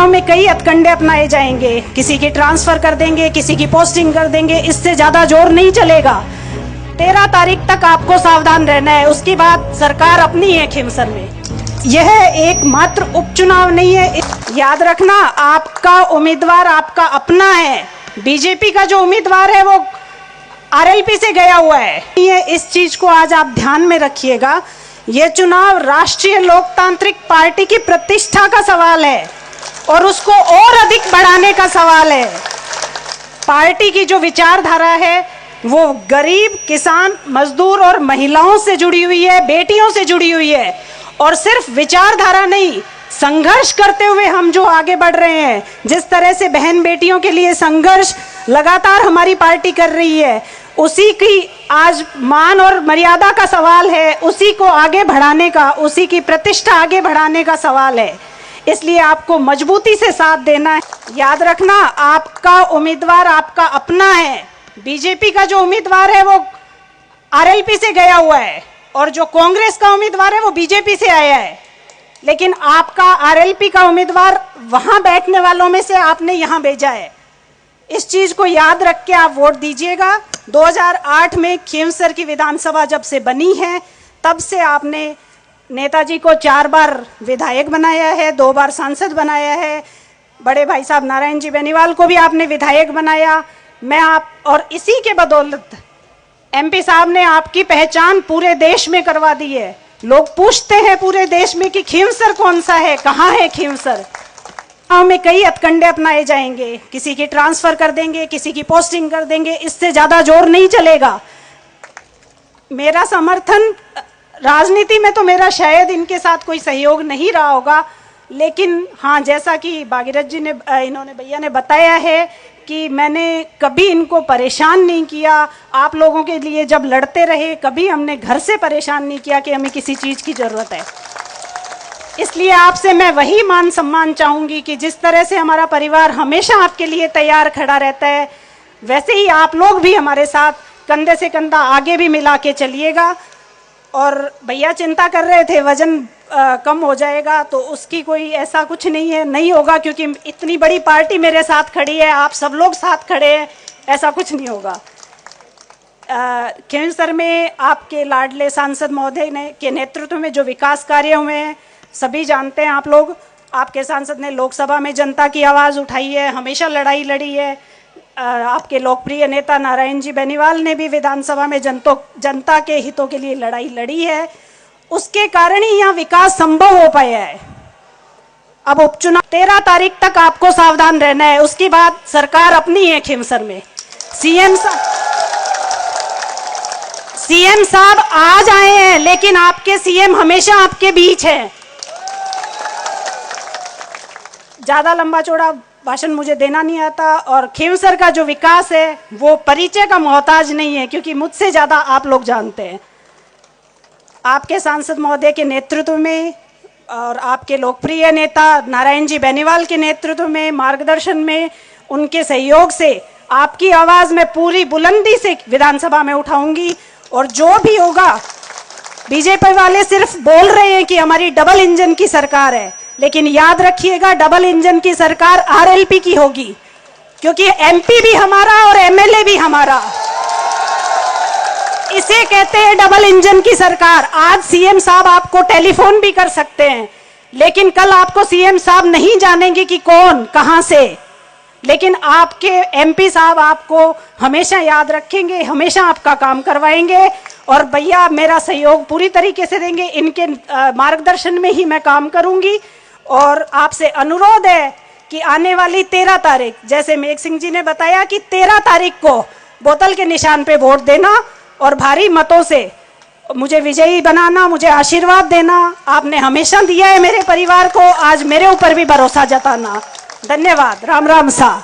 चुनाव में कई हथकंडे अपनाए जाएंगे, किसी की ट्रांसफर कर देंगे, किसी की पोस्टिंग कर देंगे, इससे ज्यादा जोर नहीं चलेगा। 13 तारीख तक आपको सावधान रहना है, उसके बाद सरकार अपनी है खींवसर में। यह एक मात्र उपचुनाव नहीं है, याद रखना आपका उम्मीदवार आपका अपना है। बीजेपी का जो उम्मीदवार है वो आरएलपी से गया हुआ है। इस चीज को आज आप ध्यान में रखिएगा। यह चुनाव राष्ट्रीय लोकतांत्रिक पार्टी की प्रतिष्ठा का सवाल है और उसको और अधिक बढ़ाने का सवाल है। पार्टी की जो विचारधारा है वो गरीब, किसान, मजदूर और महिलाओं से जुड़ी हुई है, बेटियों से जुड़ी हुई है। और सिर्फ विचारधारा नहीं, संघर्ष करते हुए हम जो आगे बढ़ रहे हैं, जिस तरह से बहन बेटियों के लिए संघर्ष लगातार हमारी पार्टी कर रही है, उसी की आज मान और मर्यादा का सवाल है, उसी को आगे बढ़ाने का, उसी की प्रतिष्ठा आगे बढ़ाने का सवाल है। इसलिए आपको मजबूती से साथ देना है। याद रखना आपका उम्मीदवार आपका अपना है। बीजेपी का जो उम्मीदवार है वो आरएलपी से गया हुआ है और जो कांग्रेस का उम्मीदवार है वो बीजेपी से आया है। लेकिन आपका आरएलपी का उम्मीदवार वहां बैठने वालों में से आपने यहां भेजा है। इस चीज को याद रख के आप वोट दीजिएगा। 2008 में खींवसर की विधानसभा जब से बनी है तब से आपने नेताजी को 4 बार विधायक बनाया है, 2 बार सांसद बनाया है। बड़े भाई साहब नारायण जी बेनीवाल को भी आपने विधायक बनाया। मैं आप और इसी के बदौलत एमपी साहब ने आपकी पहचान पूरे देश में करवा दी है। लोग पूछते हैं पूरे देश में कि खींवसर कौन सा है, कहाँ है खींवसर। में कई हथकंडे अपनाए जाएंगे, किसी की ट्रांसफर कर देंगे, किसी की पोस्टिंग कर देंगे, इससे ज्यादा जोर नहीं चलेगा। मेरा समर्थन राजनीति में तो मेरा शायद इनके साथ कोई सहयोग नहीं रहा होगा, लेकिन हाँ, जैसा कि भागीरथ जी ने इन्होंने भैया ने बताया है कि मैंने कभी इनको परेशान नहीं किया। आप लोगों के लिए जब लड़ते रहे, कभी हमने घर से परेशान नहीं किया कि हमें किसी चीज की जरूरत है। इसलिए आपसे मैं वही मान सम्मान चाहूंगी कि जिस तरह से हमारा परिवार हमेशा आपके लिए तैयार खड़ा रहता है, वैसे ही आप लोग भी हमारे साथ कंधे से कंधा आगे भी मिला के चलिएगा। और भैया चिंता कर रहे थे वजन कम हो जाएगा, तो उसकी कोई ऐसा कुछ नहीं है, नहीं होगा, क्योंकि इतनी बड़ी पार्टी मेरे साथ खड़ी है, आप सब लोग साथ खड़े हैं, ऐसा कुछ नहीं होगा। खींवसर में आपके लाडले सांसद महोदय ने के नेतृत्व में जो विकास कार्य हुए हैं सभी जानते हैं आप लोग। आपके सांसद ने लोकसभा में जनता की आवाज़ उठाई है, हमेशा लड़ाई लड़ी है। आपके लोकप्रिय नेता नारायण जी बेनीवाल ने भी विधानसभा में जनता के हितों के लिए लड़ाई लड़ी है। उसके कारण ही यहाँ विकास संभव हो पाया है। अब उपचुनाव 13 तारीख तक आपको सावधान रहना है, उसके बाद सरकार अपनी है खींवसर में। सीएम साहब आज आए हैं, लेकिन आपके सीएम हमेशा आपके बीच है। ज्यादा लंबा चौड़ा भाषण मुझे देना नहीं आता, और खींवसर का जो विकास है वो परिचय का मोहताज नहीं है, क्योंकि मुझसे ज्यादा आप लोग जानते हैं। आपके सांसद महोदय के नेतृत्व में और आपके लोकप्रिय नेता नारायण जी बेनीवाल के नेतृत्व में, मार्गदर्शन में, उनके सहयोग से आपकी आवाज में पूरी बुलंदी से विधानसभा में उठाऊंगी। और जो भी होगा, बीजेपी वाले सिर्फ बोल रहे हैं कि हमारी डबल इंजन की सरकार है, लेकिन याद रखिएगा डबल इंजन की सरकार आरएलपी की होगी, क्योंकि एमपी भी हमारा और एमएलए भी हमारा। इसे कहते हैं डबल इंजन की सरकार। आज सीएम साहब आपको टेलीफोन भी कर सकते हैं, लेकिन कल आपको सीएम साहब नहीं जानेंगे कि कौन कहां से, लेकिन आपके एमपी साहब आपको हमेशा याद रखेंगे, हमेशा आपका काम करवाएंगे। और भैया मेरा सहयोग पूरी तरीके से देंगे, इनके मार्गदर्शन में ही मैं काम करूंगी। और आपसे अनुरोध है कि आने वाली 13 तारीख, जैसे मेघ सिंह जी ने बताया कि 13 तारीख को बोतल के निशान पे वोट देना और भारी मतों से मुझे विजयी बनाना, मुझे आशीर्वाद देना। आपने हमेशा दिया है मेरे परिवार को, आज मेरे ऊपर भी भरोसा जताना। धन्यवाद। राम राम सा।